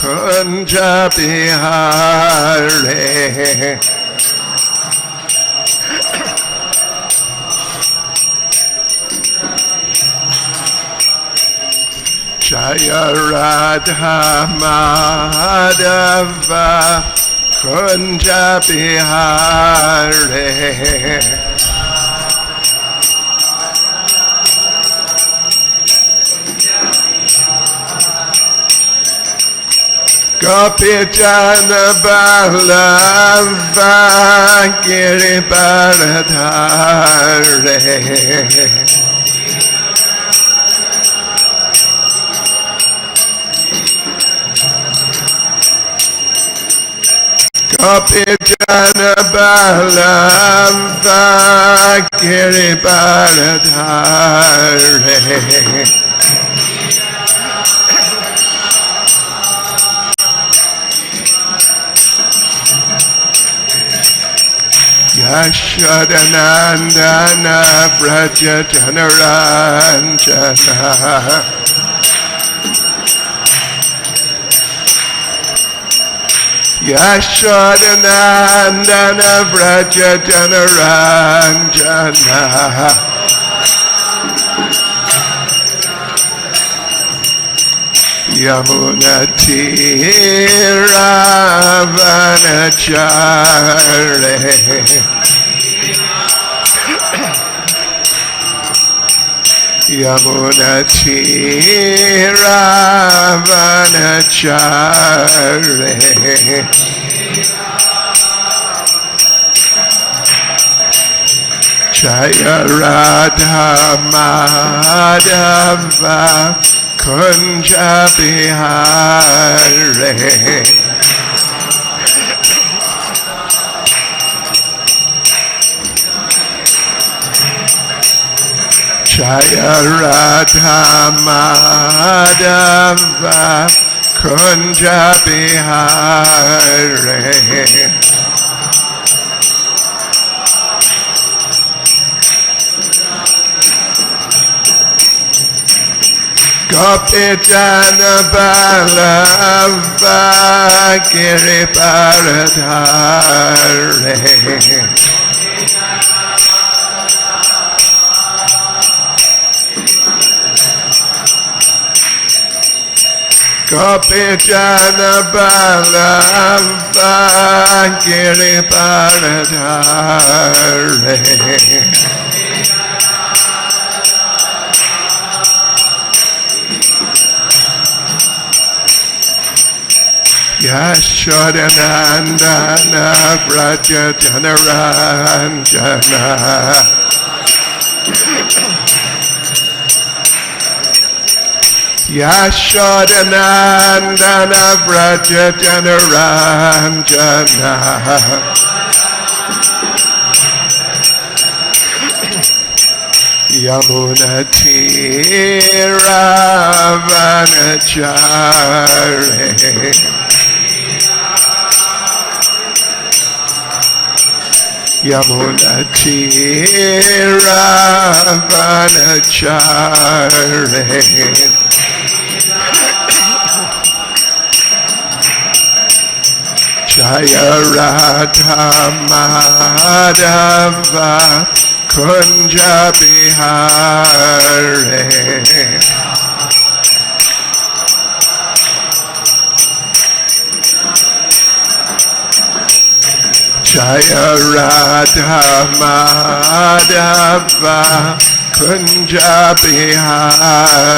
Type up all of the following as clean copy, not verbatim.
Kunja Bihari Jaya Radha Madhava Kunja Bihari Gopi Jana Ballava Giribaradhare Gopi Jana Ballava Giribaradhare Yashodanandana Vraja Janaranjana Yashodanandana Vraja Janaranjana Yamunati Ravanachare Yamunati Ravanachare Jaya Radha Madhava Kunja Bihari Jaya Radha Madhava Kunja Bihari Gopi Jana Ballava Giribaradhare Gopi Jana Ballava Giribaradhare Yashodanandana Vraja Janaranjana Yashodanandana Vraja Janaranjana Yamunati Ravanachare Yamunati Ravanachare Jaya Radha Madhava Kunja Bihari Jaya Radha Madhava Kunja Bihari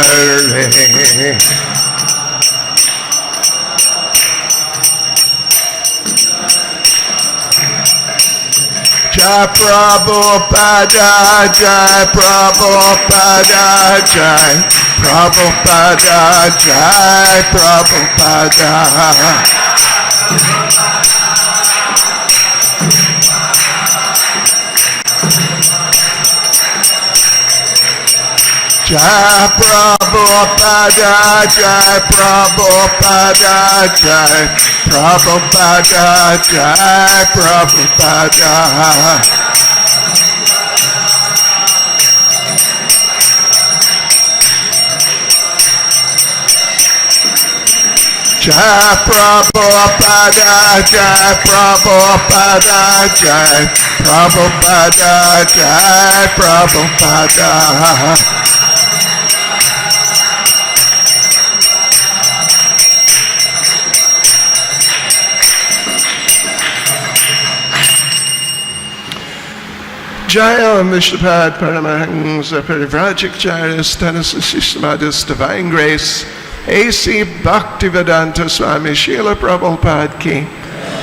Jai Prabhupada, Jai Prabhupada, Jai Prabhupada, Jai Prabhupada. Jai Prabhupada, Jai Prabhupada, Jai Prabhupada, Jai Prabhupada. Jai Prabhupada, Jai Prabhupada, Jai Prabhupada, Jai Prabhupada. Jayam Vishnupad Paramahansa Parivrajacharya Stanasa Sishmadis Divine Grace A.C. Bhaktivedanta Swami Srila Prabhupada Ki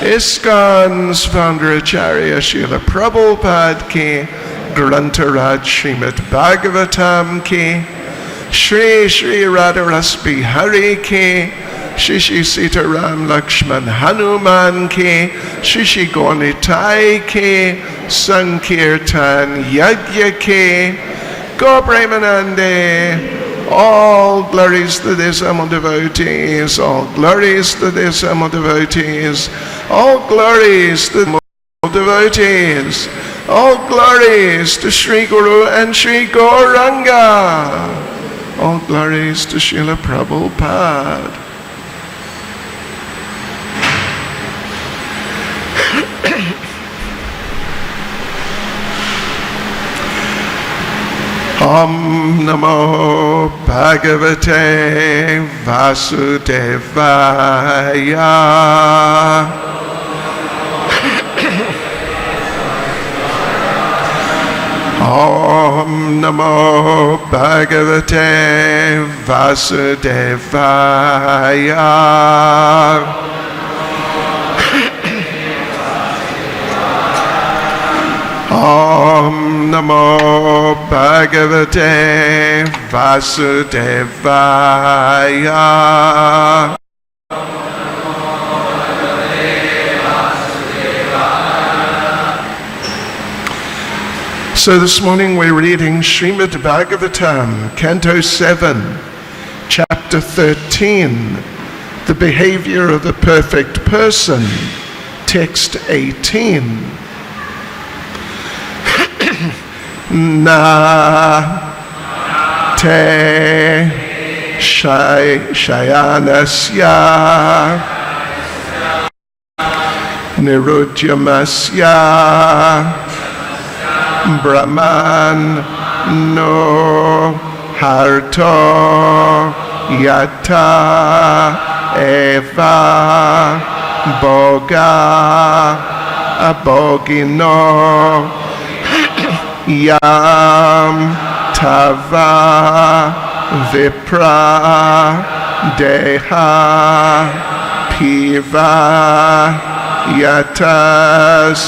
ISKCON's founder Acharya Srila Prabhupada Ki Grantaraj Srimad Bhagavatam Ki Shri Shri Radha Rasabihariji Ki Shishi Sitaram Lakshman Hanuman Ki Shishi Gonitai Ki Sankirtan Yajna Ki Go Premanande. All glories to the Sama devotees, all glories to the Sama devotees, all glories to the devotees, all glories to Sri Guru and Sri Gauranga, all glories to Srila Prabhupada. Om Namo Bhagavate Vasudevaya. Om Namo Bhagavate Vasudevaya. Om Namo Bhagavate Vasudevaya. So this morning we're reading Srimad Bhagavatam, Canto 7, Chapter 13, The Behavior of the Perfect Person, Text 18. Na te shayanasya nirudyamasya brahman no harto yata eva boga abogino Yam Tava Vipra Deha Piva Yatas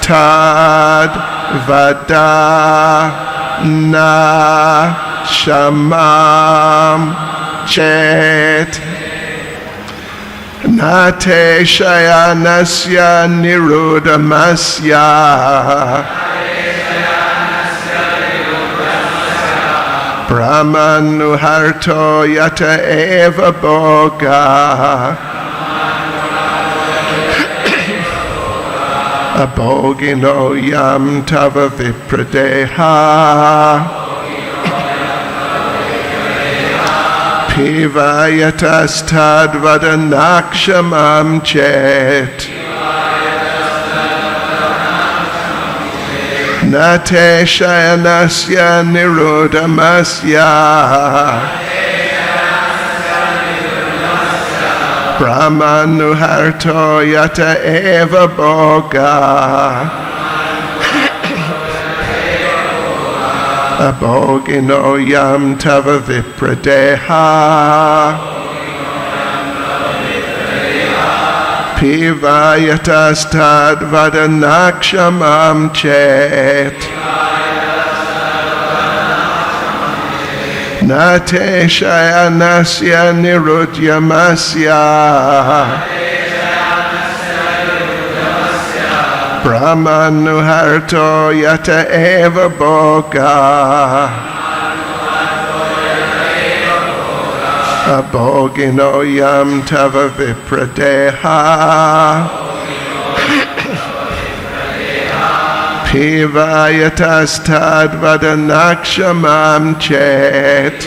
Tad Vada Na Shamam Chet Nate Shayanasya Nirudamasya Brahmanuharto yata eva boga Abogino yam tava vipradeha Piva yatas tadvadanakshamam chet Nate shayanasya nirudamasya Brahmanuharto yata eva boga Abogino yam tava vipradeha Pivayatas tad vadanakshamam chet Nate shayanasya nirudyamasya Brahmanuharto yata eva boga Abogino yam tava vipradeha Pivayatas tad vadanakshamam chet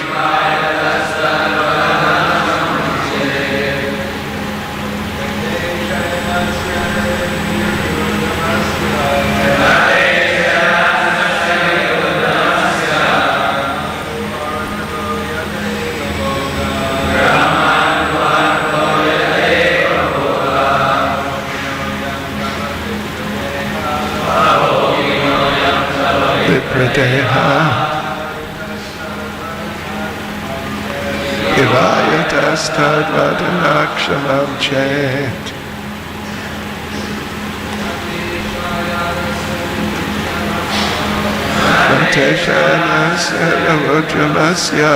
Vadanakshamam Chet. Vanteshana Saravajamasya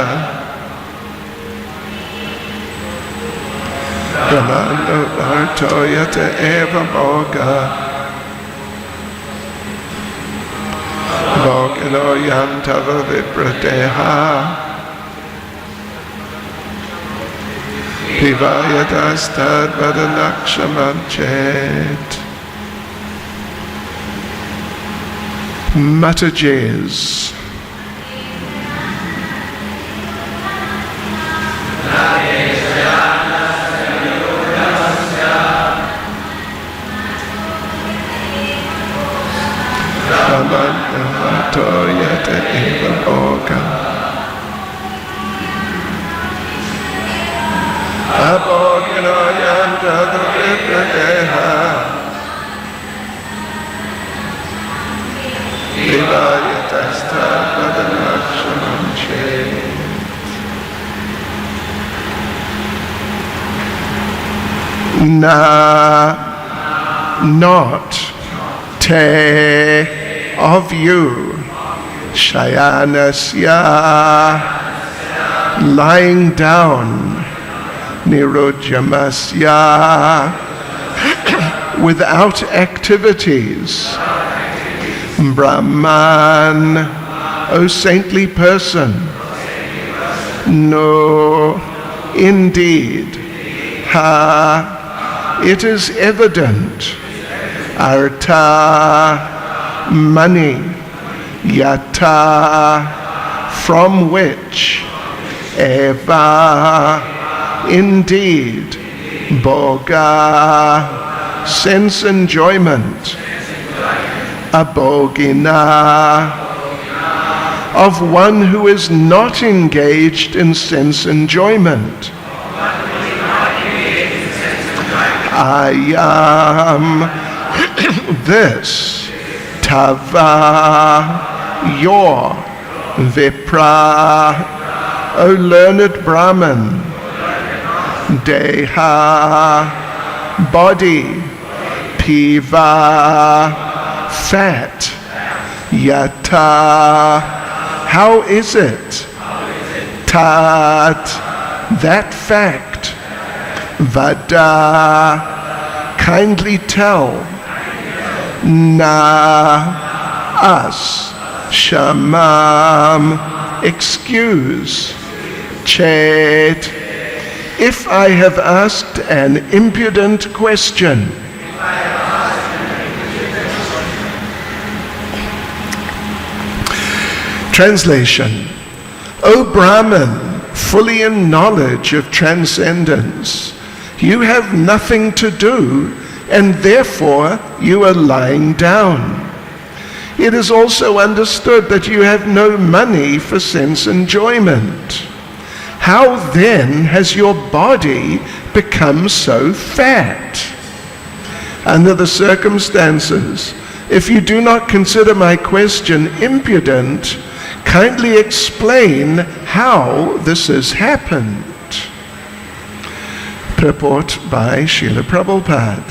Brahmano Bhartoyata Eva Moga Bhogano Yantava Vipradeha Pivayadastad Vadanakshamam Chet. Matajas. Toyata eva oka Abogino yanta vipradeha Vivayatasta vadanakshamam chet. Na, not, te, of you, shayanasya, lying down, nirodjamasya, without activities, Brahman, O saintly person, no, indeed, ha, it is evident, artha, money, yata, from which, eva, indeed, boga, sense enjoyment, abogina, of one who is not engaged in sense enjoyment. Ayam, this, tava, your, vipra, O learned Brahman, deha, body, piva, fat, yata, how is it? Tat, that fact, vada, kindly tell, na, us, shamam, excuse, chet, if I have asked an impudent question. Translation. O Brahman, fully in knowledge of transcendence, you have nothing to do, and therefore you are lying down. It is also understood that you have no money for sense enjoyment. How then has your body become so fat? Under the circumstances, if you do not consider my question impudent, kindly explain how this has happened. Purport by Srila Prabhupada.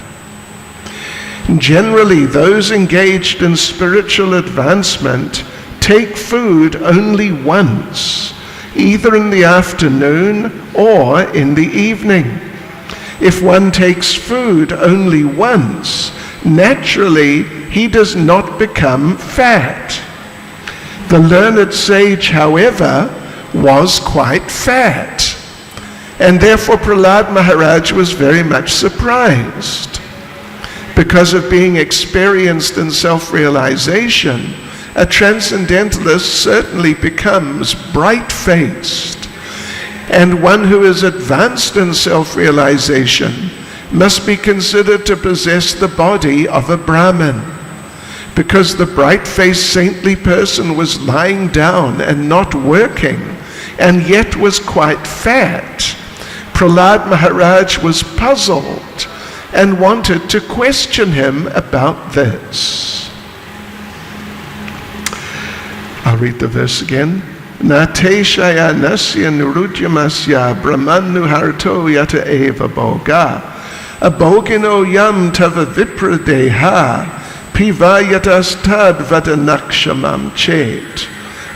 Generally, those engaged in spiritual advancement take food only once, either in the afternoon or in the evening. If one takes food only once, naturally he does not become fat. The learned sage, however, was quite fat, and therefore Prahlad Maharaj was very much surprised. Because of being experienced in self-realization, a transcendentalist certainly becomes bright-faced, and one who is advanced in self-realization must be considered to possess the body of a Brahmin. Because the bright-faced saintly person was lying down and not working, and yet was quite fat, Prahlad Maharaj was puzzled and wanted to question him about this. I'll read the verse again. Nateshaya nasya nurujyamasya brahmanu harto yata eva boga. Abogino yam tava vipradeha pivayatastad vadanakshamam chet.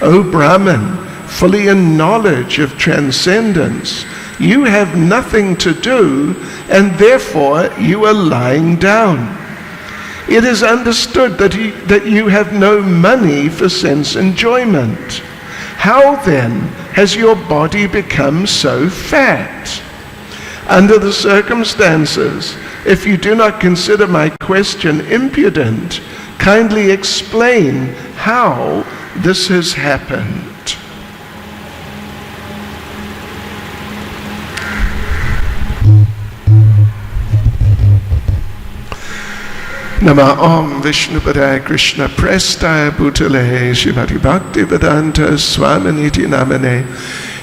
O Brahman, fully in knowledge of transcendence, you have nothing to do, and therefore you are lying down. It is understood that you have no money for sense enjoyment. How then has your body become so fat? Under the circumstances, if you do not consider my question impudent, kindly explain how this has happened. Nama Om Vishnu Padaya Krishna Prestaya Bhutale Shrimati Bhakti Vedanta Swaminiti Namane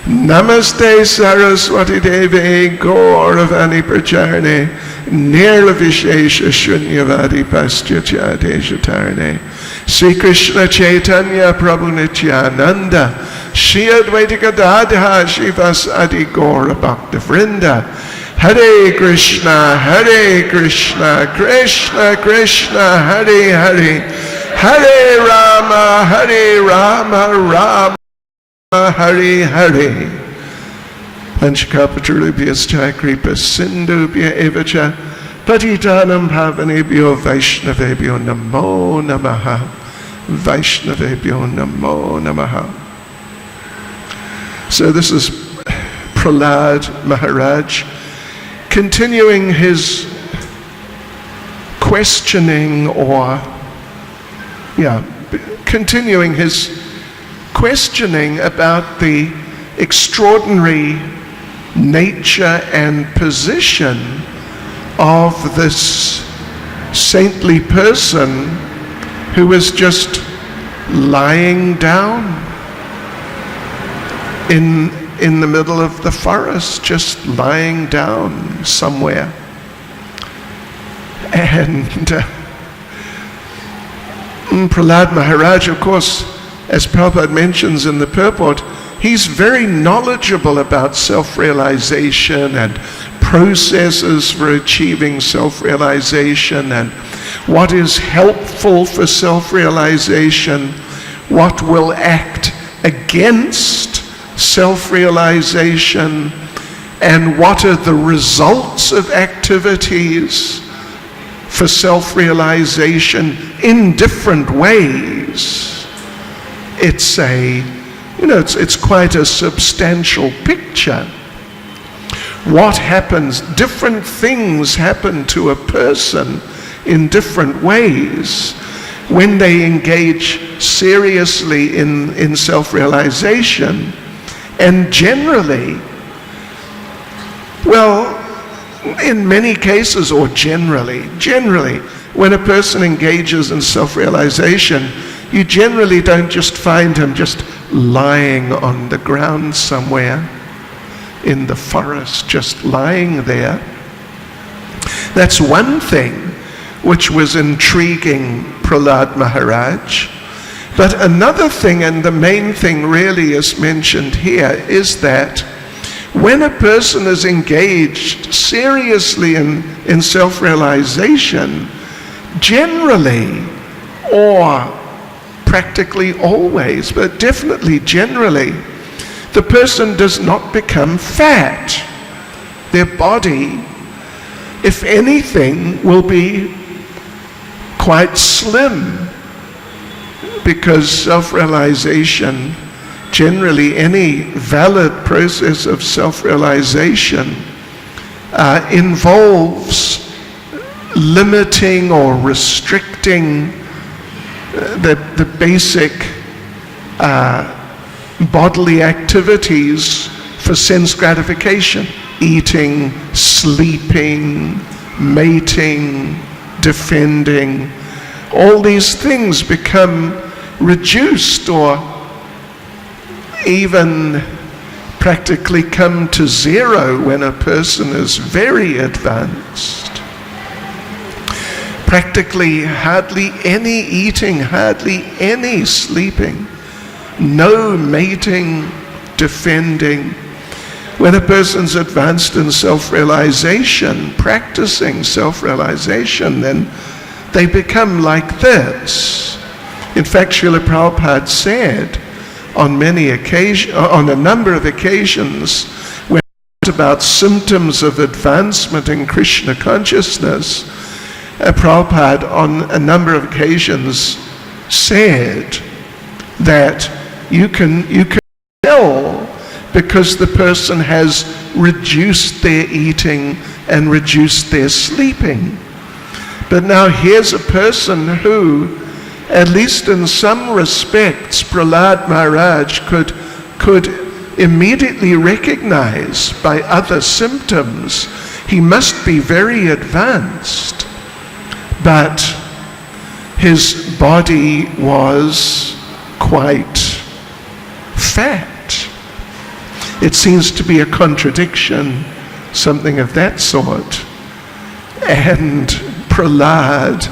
Namaste Saraswati Deve Gauravani Pracharane Nirvishesha Shunyavadi Pastyachya Deshatarane Sri Krishna Chaitanya Prabhu Nityananda Shri Advaita Gadadha Shivas Adi Gaura Bhakta Vrinda Hare Krishna, Krishna Krishna, Hare Hare, Hare Rama, Rama Hare Hare. Panchakapatarubhyascha kripa sindhubhya evacha patitanam pavanebhyo vaishnavebhyo namo namaha. Vaishnavebhyo namo namaha. So this is Prahlad Maharaj continuing his questioning about the extraordinary nature and position of this saintly person who was just lying down in the middle of the forest, just lying down somewhere. And Prahlad Maharaj, of course, as Prabhupada mentions in the purport, he's very knowledgeable about self-realization and processes for achieving self-realization and what is helpful for self-realization, what will act against self-realization, and what are the results of activities for self-realization in different ways. It's quite a substantial picture. What happens, different things happen to a person in different ways when they engage seriously in self-realization. And generally, in many cases, or generally, when a person engages in self-realization, you generally don't just find him just lying on the ground somewhere in the forest, just lying there. That's one thing which was intriguing Prahlad Maharaj. But another thing, and the main thing really is mentioned here, is that when a person is engaged seriously in self-realization, generally, or practically always, but definitely generally, the person does not become fat. Their body, if anything, will be quite slim, because self-realization, generally any valid process of self-realization, involves limiting or restricting the basic bodily activities for sense gratification: eating, sleeping, mating, defending. All these things become reduced or even practically come to zero when a person is very advanced. Practically hardly any eating, hardly any sleeping, no mating, defending. When a person's advanced in self-realization, practicing self-realization, then they become like this. In fact, Srila Prabhupada said on a number of occasions, when he talked about symptoms of advancement in Krishna consciousness, Prabhupada on a number of occasions said that you can tell because the person has reduced their eating and reduced their sleeping. But now here's a person who, at least in some respects, Prahlad Maharaj could immediately recognize by other symptoms. He must be very advanced, but his body was quite fat. It seems to be a contradiction, something of that sort. And Prahlad,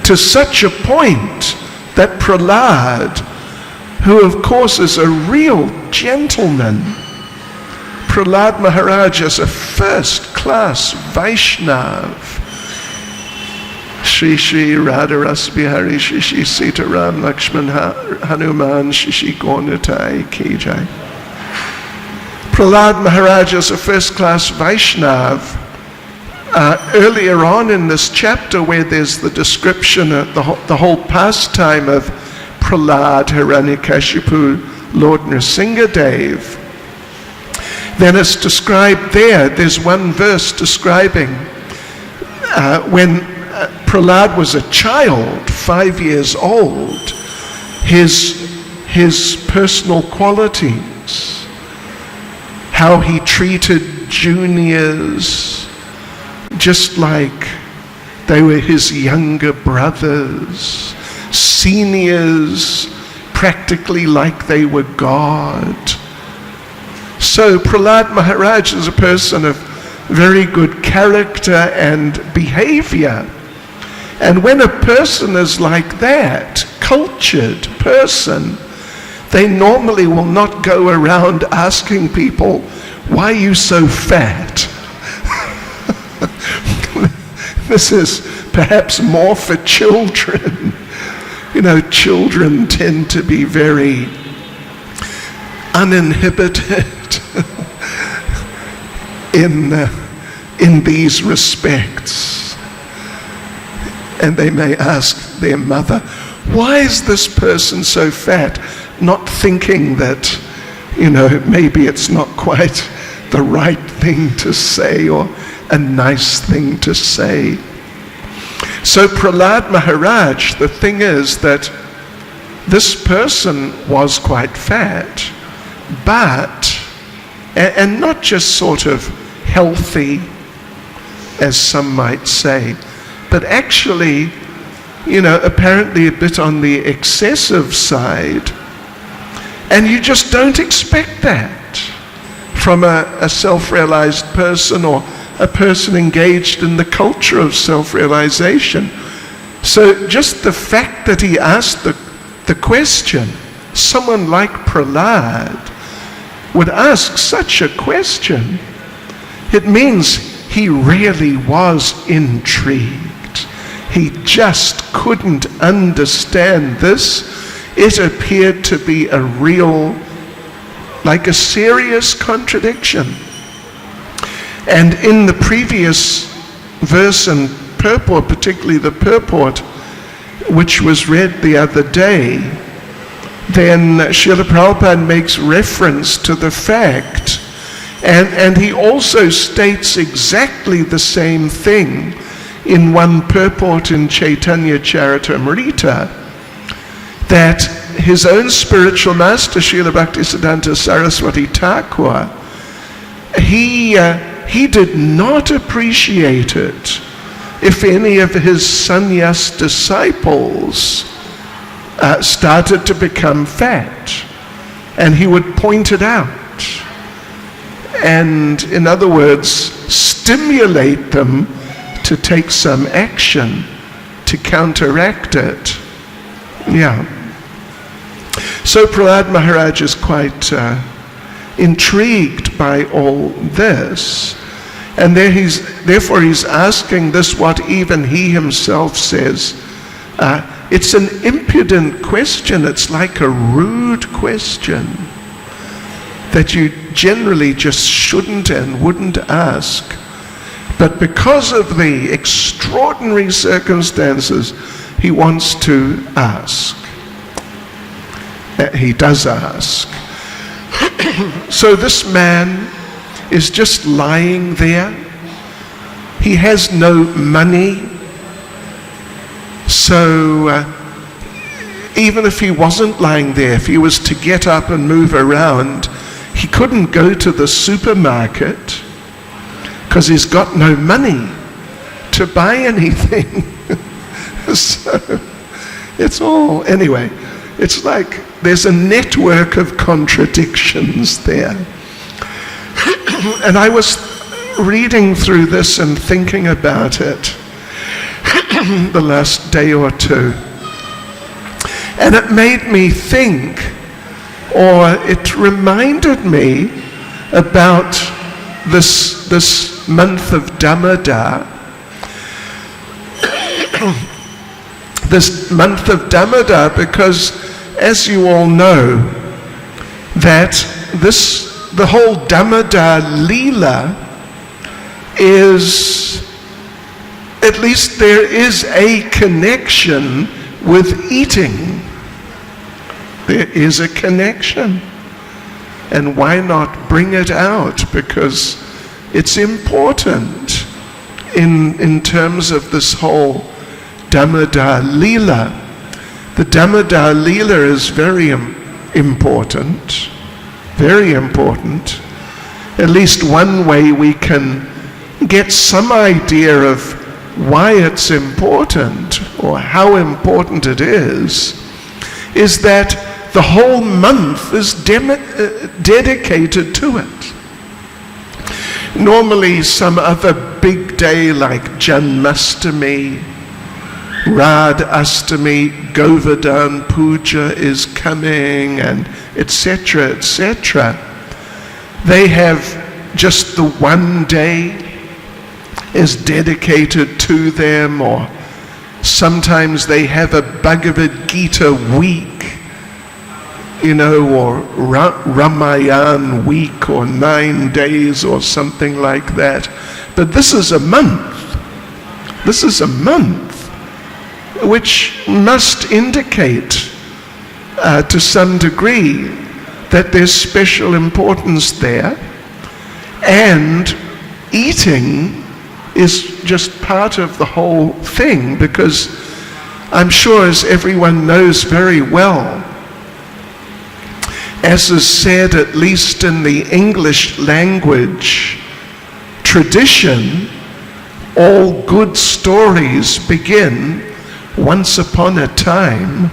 to such a point that Prahlad, who of course is a real gentleman, Prahlad Maharaj is a first-class Vaishnav. Shri Shri Radha Rasabihariji, Shri Shri Sita Ram Lakshman Hanuman, Shri Shri Gaurnitai Ki Jai. Prahlad Maharaj is a first-class Vaishnav. Earlier on in this chapter, where there's the description of the whole pastime of Prahlad, Hiranyakashipu, Lord Nrsingadev, then it's described there. There's one verse describing when Prahlad was a child, 5 years old, his personal qualities, how he treated juniors just like they were his younger brothers, seniors practically like they were God. So Prahlad Maharaj is a person of very good character and behavior. And when a person is like that, cultured person, they normally will not go around asking people, why are you so fat? This is perhaps more for children. You know, children tend to be very uninhibited in these respects. And they may ask their mother, why is this person so fat? Not thinking that, you know, maybe it's not quite the right thing to say or a nice thing to say. So Prahlad Maharaj, the thing is that this person was quite fat, but, and not just sort of healthy, as some might say, but actually, you know, apparently a bit on the excessive side. And you just don't expect that from a self-realized person or a person engaged in the culture of self-realization. So just the fact that he asked the question, someone like Prahlad would ask such a question, it means he really was intrigued. He just couldn't understand this. It appeared to be a real, like a serious contradiction. And in the previous verse and purport, particularly the purport which was read the other day, then Srila Prabhupada makes reference to the fact, and he also states exactly the same thing in one purport in Chaitanya Charitamrita, that his own spiritual master, Srila Bhaktisiddhanta Saraswati Thakur, he did not appreciate it if any of his sannyas disciples started to become fat, and he would point it out, and in other words, stimulate them to take some action to counteract it. Yeah. So Prahlad Maharaj is quite intrigued by all this. And therefore he's asking this, what even he himself says. It's an impudent question. It's like a rude question that you generally just shouldn't and wouldn't ask. But because of the extraordinary circumstances, he wants to ask. He does ask. So this man is just lying there. He has no money. So even if he wasn't lying there, if he was to get up and move around, he couldn't go to the supermarket because he's got no money to buy anything. So it's all, anyway, it's like there's a network of contradictions there. And I was reading through this and thinking about it the last day or two. And it made me think, or it reminded me about this month of Damodar. This month of Damodar, because as you all know, that the whole Damodar Leela is, at least there is a connection with eating. There is a connection. And why not bring it out? Because it's important in terms of this whole Damodar Leela. The Damodar Leela is very important. Very important. At least one way we can get some idea of why it's important, or how important it is that the whole month is dedicated to it. Normally some other big day like Janmashtami, Radha Astami, Govardhan Puja is coming, and etc., etc. They have just the one day is dedicated to them, or sometimes they have a Bhagavad Gita week, or Ramayana week, or 9 days, or something like that. But this is a month. This is a month which must indicate to some degree that there's special importance there, and eating is just part of the whole thing, because I'm sure, as everyone knows very well, as is said at least in the English language tradition, all good stories begin once upon a time.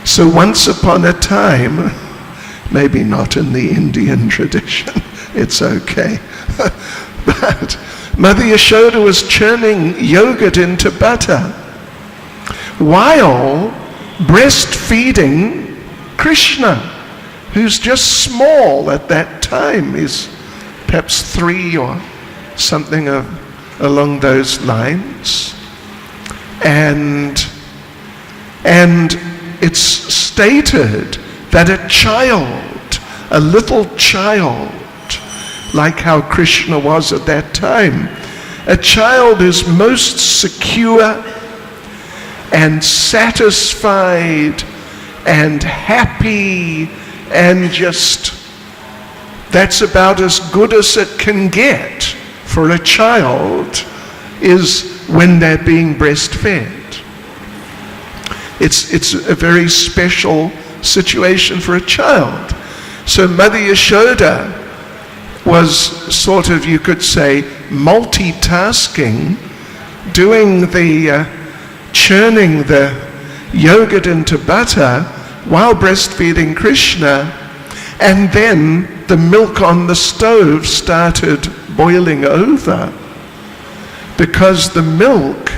So once upon a time, maybe not in the Indian tradition, it's okay, but Mother Yashoda was churning yogurt into butter while breastfeeding Krishna, who's just small at that time. He's perhaps 3 or something along those lines. And it's stated that a child, a little child, like how Krishna was at that time, a child is most secure and satisfied and happy, and just, that's about as good as it can get for a child, is when they're being breastfed. It's a very special situation for a child. So Mother Yashoda was sort of, you could say, multitasking, doing the churning the yogurt into butter while breastfeeding Krishna, and then the milk on the stove started boiling over, because the milk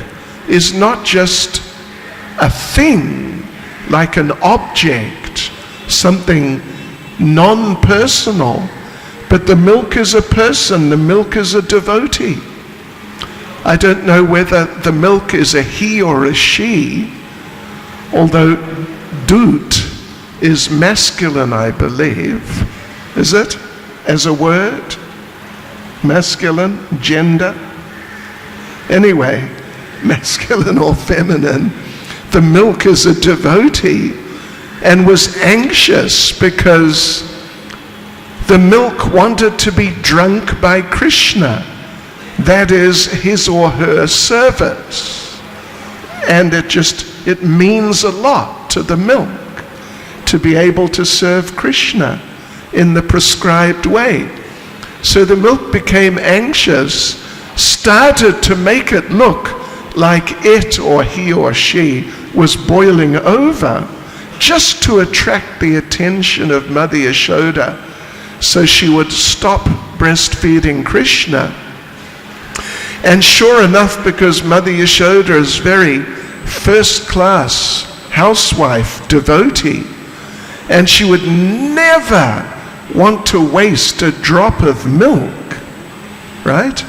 is not just a thing, like an object something non-personal, but the milk is a person, the milk is a devotee. I don't know whether the milk is a he or a she, although dut is masculine, I believe. Is it? As a word? Masculine? Gender? Anyway, masculine or feminine, the milk is a devotee and was anxious because the milk wanted to be drunk by Krishna. That is his or her service. And it means a lot to the milk to be able to serve Krishna in the prescribed way. So the milk became anxious, started to make it look like it or he or she was boiling over, just to attract the attention of Mother Yashoda, so she would stop breastfeeding Krishna. And sure enough, because Mother Yashoda is very first-class housewife, devotee, and she would never want to waste a drop of milk, right?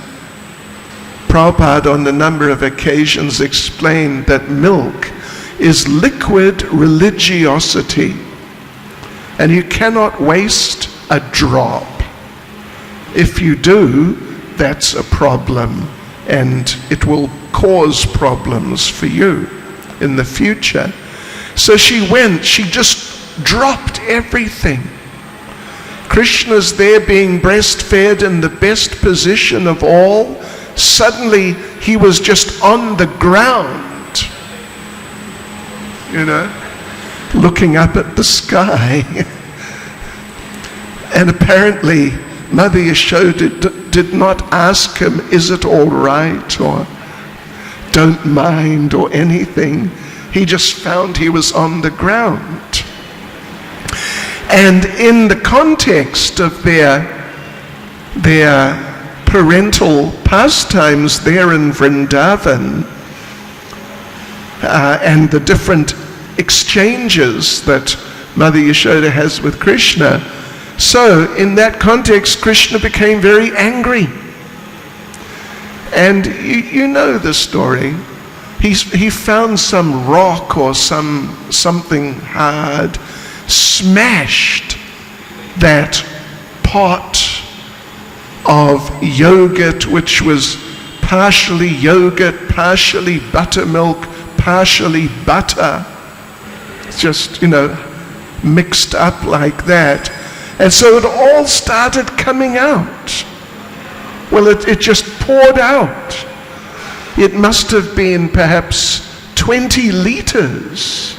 Prabhupada on a number of occasions explained that milk is liquid religiosity, and you cannot waste a drop. If you do, that's a problem, and it will cause problems for you in the future. So she just dropped everything. Krishna's there being breastfed in the best position of all. Suddenly he was just on the ground, looking up at the sky. And apparently Mother Yashoda did not ask him, is it all right, or don't mind, or anything. He just found he was on the ground. And in the context of their parental pastimes there in Vrindavan, and the different exchanges that Mother Yashoda has with Krishna, so in that context Krishna became very angry. And you know the story. He found some rock or something hard, smashed that pot of yogurt, which was partially yogurt, partially buttermilk, partially butter, just mixed up like that. And so it all started coming out. Well, it just poured out. It must have been perhaps 20 liters.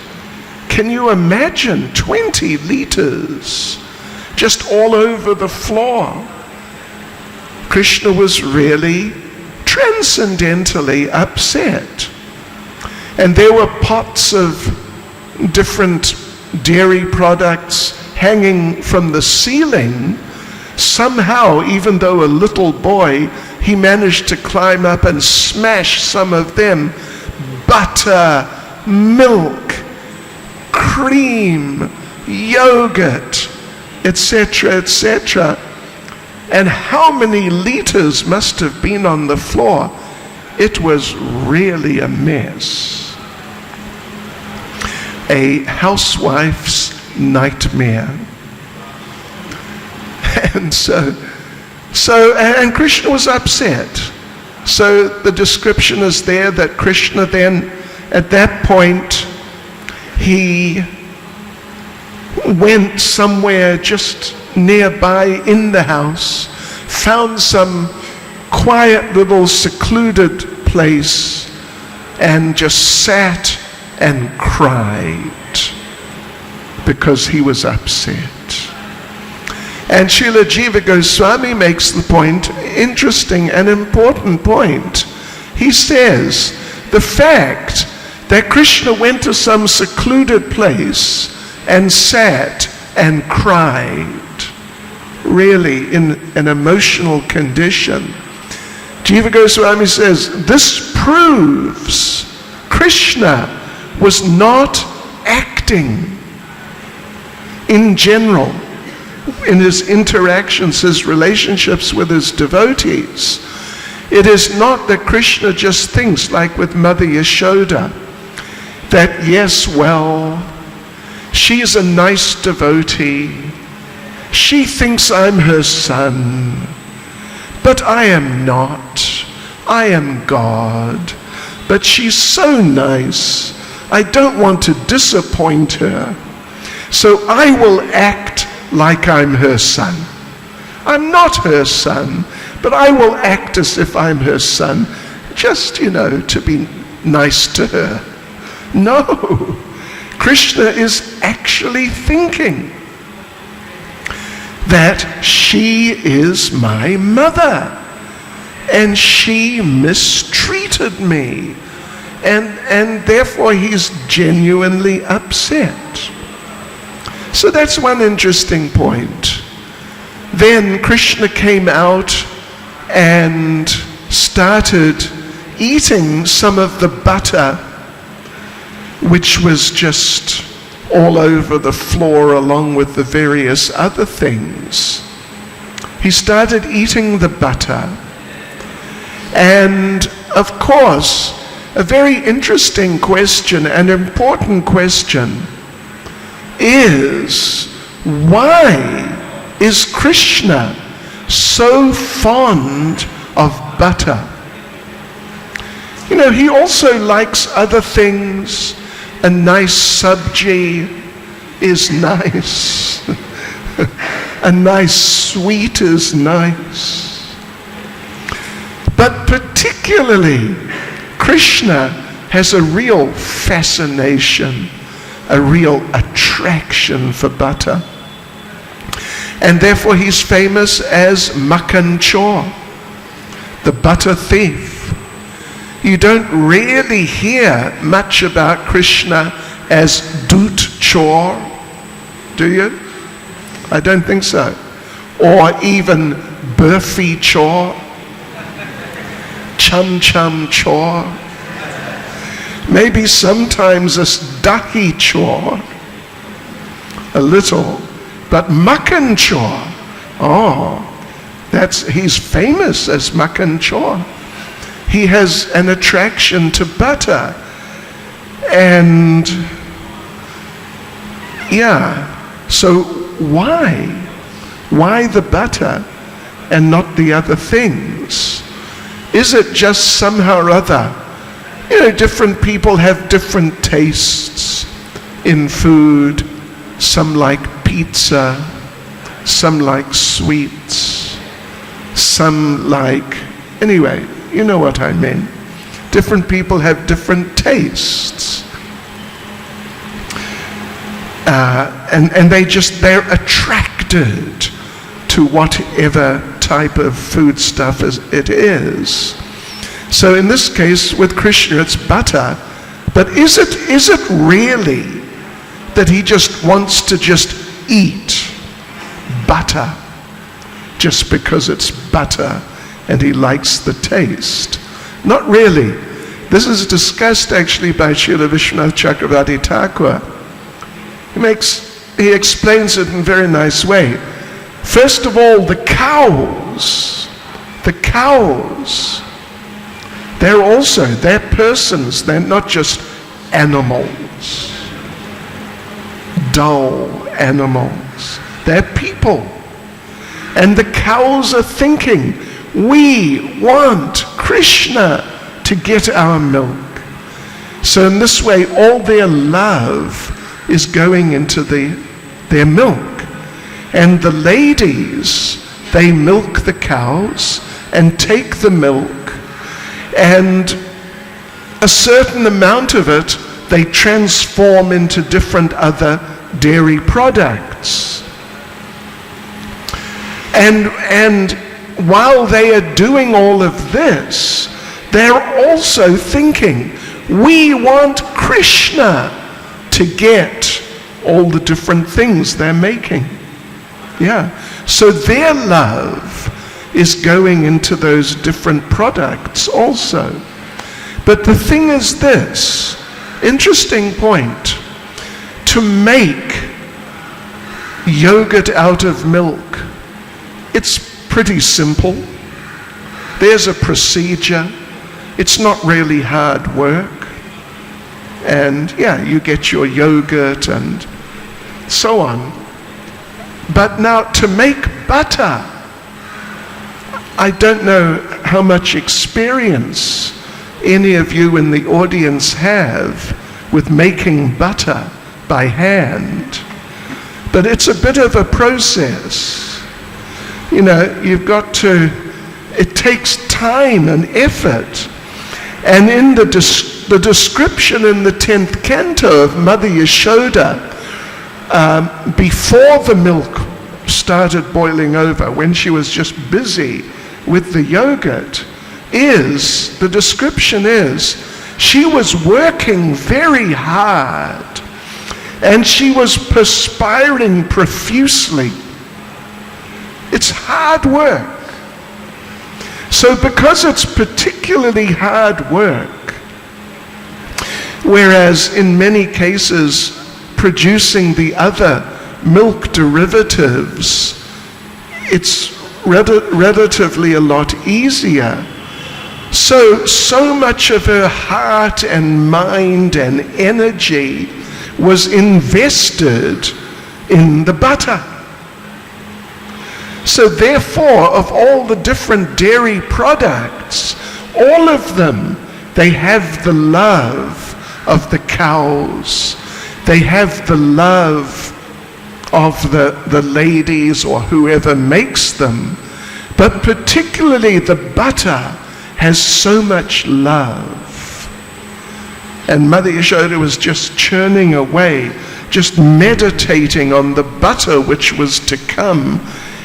Can you imagine 20 liters just all over the floor? Krishna was really transcendentally upset. And there were pots of different dairy products hanging from the ceiling. Somehow, even though a little boy, he managed to climb up and smash some of them. Butter, milk, cream, yogurt, etc., etc. And how many liters must have been on the floor? It was really a mess. A housewife's nightmare. And and Krishna was upset. So the description is there that Krishna then, at that point, he went somewhere just nearby in the house, found some quiet little secluded place, and just sat and cried because he was upset. And Srila Jiva Goswami makes the point, interesting and important point. He says, the fact that Krishna went to some secluded place and sat and cried, really in an emotional condition, Jiva Goswami says, this proves Krishna was not acting. in general, in his interactions, his relationships with his devotees, it is not that Krishna just thinks, like with Mother Yashoda, that yes, well, she's a nice devotee, she thinks I'm her son, but I am not. I am God, but she's so nice, I don't want to disappoint her, so I will act like I'm her son. I'm not her son, but I will act as if I'm her son, just, to be nice to her. No, Krishna is actually thinking that she is my mother, and she mistreated me, and therefore he's genuinely upset. So that's one interesting point. Then Krishna came out and started eating some of the butter, which was just all over the floor along with the various other things. He started eating the butter. And of course, a very interesting question, an important question, is why is Krishna so fond of butter? He also likes other things. A nice sabji is nice. A nice sweet is nice. But particularly, Krishna has a real fascination, a real attraction for butter. And therefore he's famous as Makhan Chor, the butter thief. You don't really hear much about Krishna as Dut Chor, do you? I don't think so. Or even Burfi Chor, Chum Chum Chor. Maybe sometimes a Dahi Chor, a little. But Makhan Chor, he's famous as Makhan Chor. He has an attraction to butter. And so why? Why the butter and not the other things? Is it just somehow or other? Different people have different tastes in food. Some like pizza, some like sweets, some like, anyway, you know what I mean. Different people have different tastes. And they're attracted to whatever type of foodstuff it is. So in this case, with Krishna, it's butter. But is it really that he just wants to just eat butter just because it's butter and he likes the taste? Not really. This is discussed actually by Srila Vishwanath Chakravarti Thakur. He explains it in a very nice way. First of all, the cows, they're persons, they're not just animals, dull animals, they're people. And the cows are thinking, we want Krishna to get our milk. So in this way, all their love is going into their milk. And the ladies, they milk the cows and take the milk, and a certain amount of it they transform into different other dairy products. And while they are doing all of this, they're also thinking, we want Krishna to get all the different things they're making. So their love is going into those different products also. But the thing is this, interesting point, to make yogurt out of milk. It's pretty simple. There's a procedure. It's not really hard work. And yeah, you get your yogurt and so on. But now to make butter, I don't know how much experience any of you in the audience have with making butter by hand. But it's a bit of a process. You know, it takes time and effort. And in the description in the 10th canto of Mother Yashoda, before the milk started boiling over, when she was just busy with the yogurt, the description is, she was working very hard and she was perspiring profusely. It's hard work. So because it's particularly hard work, whereas in many cases producing the other milk derivatives, it's relatively a lot easier. So much of her heart and mind and energy was invested in the butter. So therefore, of all the different dairy products, all of them, they have the love of the cows. They have the love of the ladies or whoever makes them. But particularly the butter has so much love. And Mother Yashoda was just churning away, just meditating on the butter which was to come,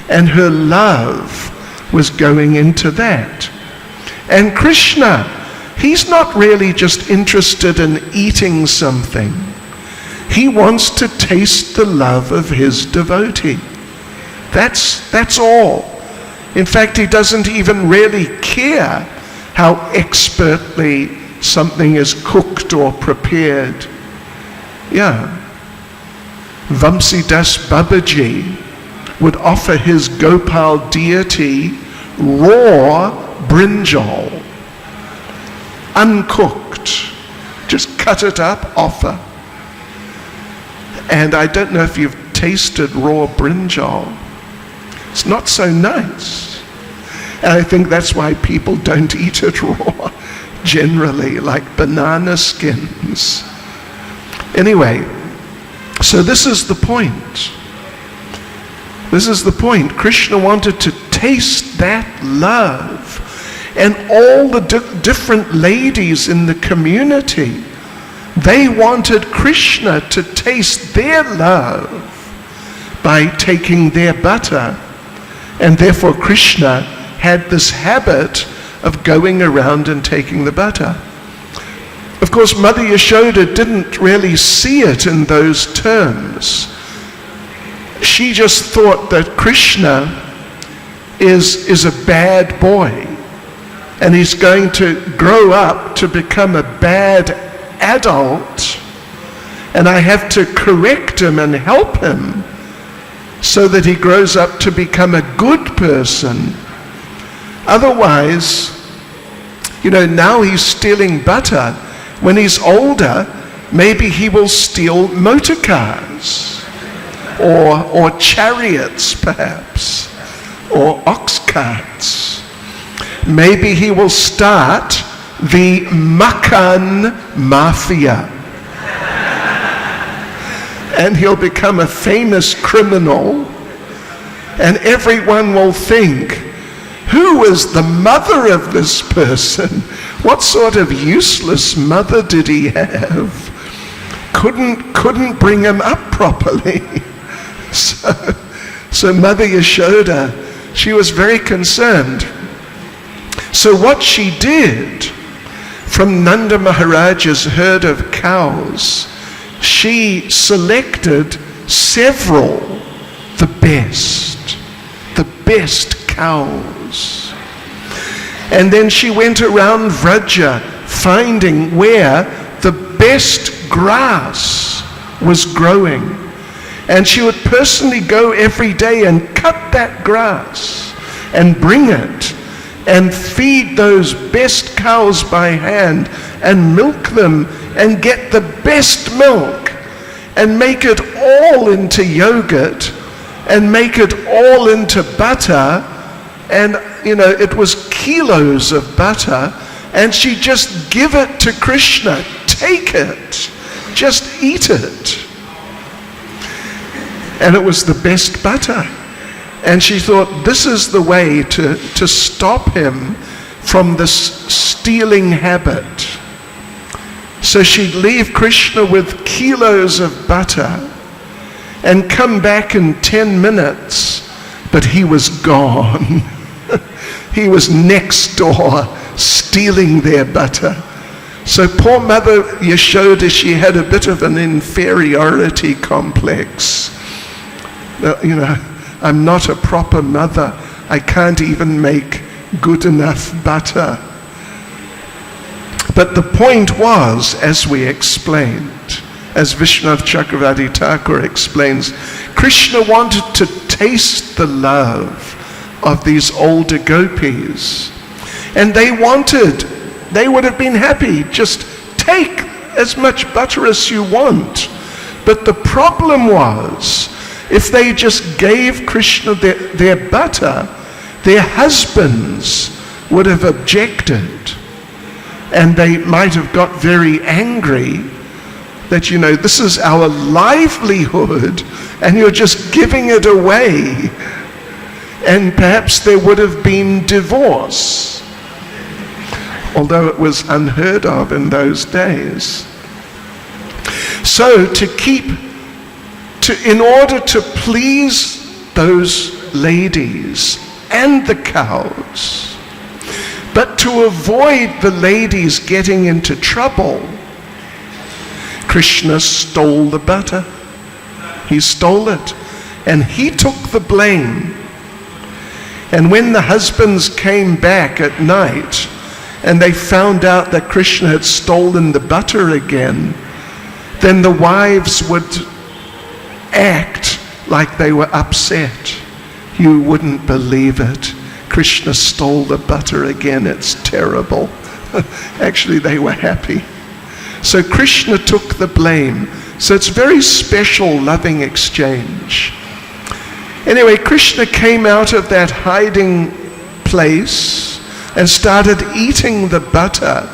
and her love was going into that. And Krishna, he's not really just interested in eating something. He wants to taste the love of his devotee. That's all. In fact, he doesn't even really care how expertly something is cooked or prepared. Yeah. Vamsidas Babaji would offer his Gopal deity raw brinjal, uncooked. Just cut it up, offer. And I don't know if you've tasted raw brinjal. It's not so nice. And I think that's why people don't eat it raw, generally, like banana skins. Anyway, so this is the point. This is the point. Krishna wanted to taste that love. And all the different ladies in the community, they wanted Krishna to taste their love by taking their butter. And therefore Krishna had this habit of going around and taking the butter. Of course, Mother Yashoda didn't really see it in those terms. She just thought that Krishna is a bad boy, and he's going to grow up to become a bad adult, and I have to correct him and help him so that he grows up to become a good person. Otherwise, now he's stealing butter. When he's older, maybe he will steal motor cars or chariots, perhaps, or ox carts. Maybe he will start the Makan Mafia. And he'll become a famous criminal, and everyone will think, who is the mother of this person? What sort of useless mother did he have? Couldn't bring him up properly. So Mother Yashoda, she was very concerned. So what she did, from Nanda Maharaj's herd of cows, she selected several, the best cows. And then she went around Vraja finding where the best grass was growing. And she would personally go every day and cut that grass and bring it and feed those best cows by hand and milk them and get the best milk and make it all into yogurt and make it all into butter. And it was kilos of butter, and she just give it to Krishna. Take it, just eat it. And it was the best butter. And she thought, this is the way to stop him from this stealing habit. So she'd leave Krishna with kilos of butter and come back in 10 minutes, but he was gone. He was next door stealing their butter. So poor Mother Yashoda, she had a bit of an inferiority complex. I'm not a proper mother. I can't even make good enough butter. But the point was, as we explained, as Vishwanath Chakravarti Thakur explains, Krishna wanted to taste the love of these older gopis. And they would have been happy, just take as much butter as you want. But the problem was, if they just gave Krishna their butter, their husbands would have objected. And they might have got very angry that, this is our livelihood and you're just giving it away. And perhaps there would have been divorce, although it was unheard of in those days. So in order to please those ladies and the cows, but to avoid the ladies getting into trouble, Krishna stole the butter. He stole it, and he took the blame. And when the husbands came back at night and they found out that Krishna had stolen the butter again, then the wives would act like they were upset. You wouldn't believe it. Krishna stole the butter again. It's terrible. Actually, they were happy. So Krishna took the blame. So it's a very special, loving exchange. Anyway, Krishna came out of that hiding place and started eating the butter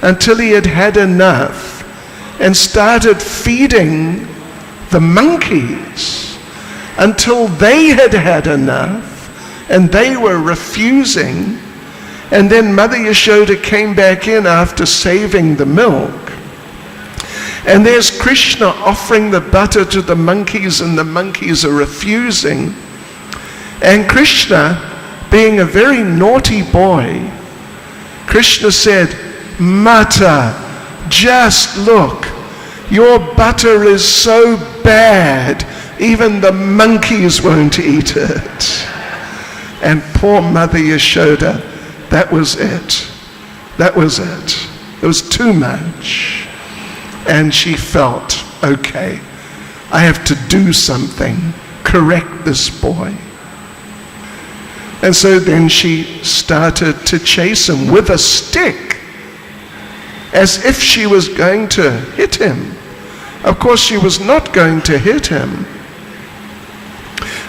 until he had had enough and started feeding the monkeys until they had had enough and they were refusing. And then Mother Yashoda came back in after saving the milk. And there's Krishna offering the butter to the monkeys, and the monkeys are refusing. And Krishna, being a very naughty boy, Krishna said, Mata, just look, your butter is so bad, even the monkeys won't eat it. And poor Mother Yashoda, that was it. That was it. It was too much. And she felt, okay, I have to do something, correct this boy. And so then she started to chase him with a stick, as if she was going to hit him. Of course, she was not going to hit him,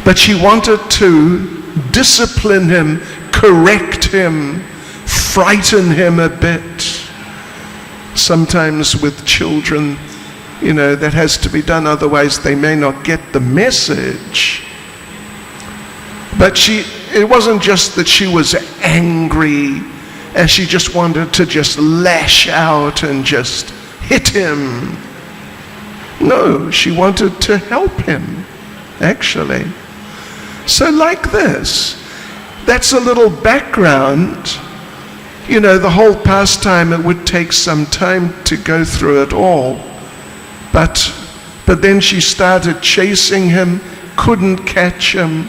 but she wanted to discipline him, correct him, frighten him a bit. Sometimes with children, that has to be done, otherwise they may not get the message. But it wasn't just that she was angry and she just wanted to just lash out and just hit him. No, she wanted to help him, actually. So like this, that's a little background. The whole pastime, it would take some time to go through it all. But then she started chasing him, couldn't catch him,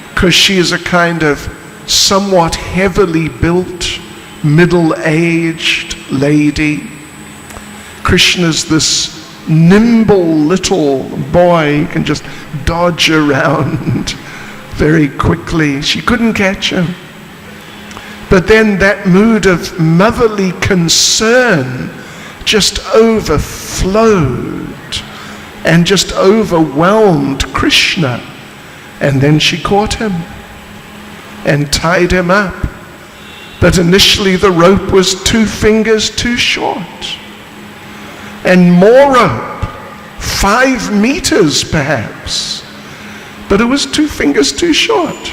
because she is a kind of somewhat heavily built, middle-aged lady. Krishna's this nimble little boy. He can just dodge around very quickly. She couldn't catch him. But then that mood of motherly concern just overflowed and just overwhelmed Krishna. And then she caught him and tied him up. But initially the rope was 2 fingers too short. And more rope, 5 meters perhaps. But it was 2 fingers too short.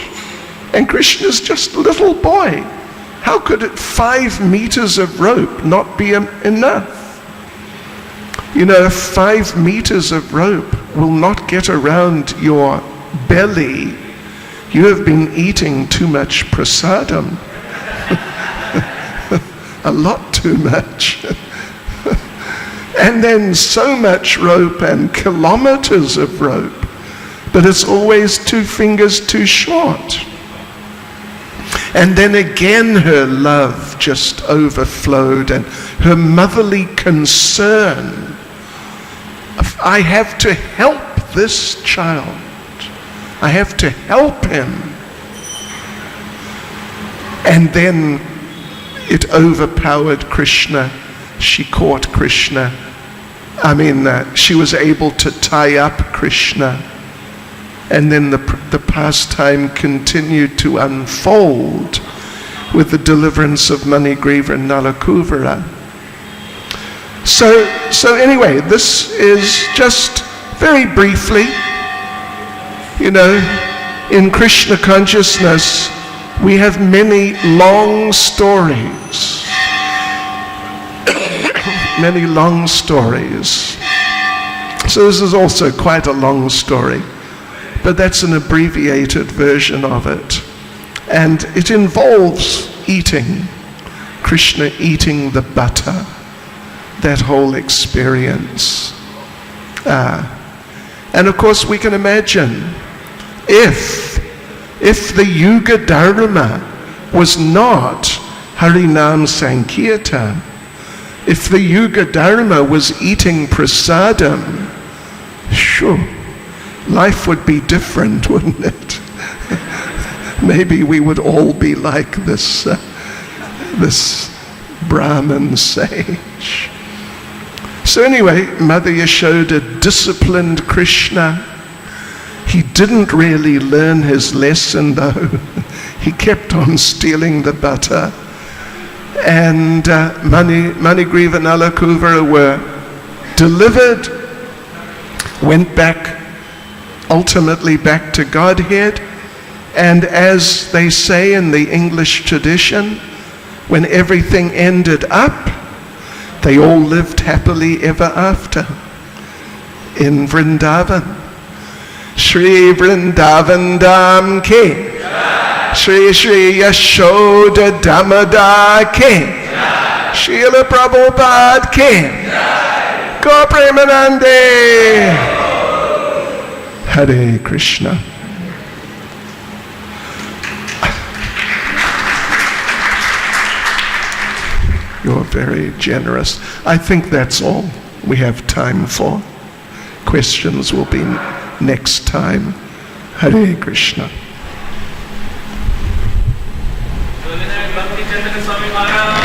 And Krishna's just a little boy. How could 5 meters of rope not be enough? You know, 5 meters of rope will not get around your belly. You have been eating too much prasadam. A lot too much. And then so much rope and kilometers of rope, but it's always 2 fingers too short. And then again her love just overflowed and her motherly concern. I have to help this child. I have to help him. And then it overpowered Krishna. She caught Krishna. She was able to tie up Krishna. And then the pastime continued to unfold with the deliverance of Manigriva and Nalakuvara. So anyway, this is just very briefly, in Krishna consciousness, we have many long stories. Many long stories. So this is also quite a long story, but that's an abbreviated version of it. And it involves eating, Krishna eating the butter, that whole experience. And of course we can imagine if the Yuga Dharma was not Harinam Sankirtan, if the Yuga Dharma was eating prasadam, sure, life would be different, wouldn't it? Maybe we would all be like this Brahmin sage. So anyway, Mother Yashoda disciplined Krishna. He didn't really learn his lesson though. He kept on stealing the butter. And Manigriva and Nalakuvara were delivered, went back, ultimately back to Godhead. And as they say in the English tradition, when everything ended up, they all lived happily ever after in Vrindavan. Shri Vrindavan Dham Ke, Shri Shri Yashoda Damodar Ke, Srila Prabhupada Ke, Gaur Premanande. Hare Krishna. You're very generous. I think that's all we have time for. Questions will be next time. Hare Krishna. Bhakti Caitanya Swami Maharaj.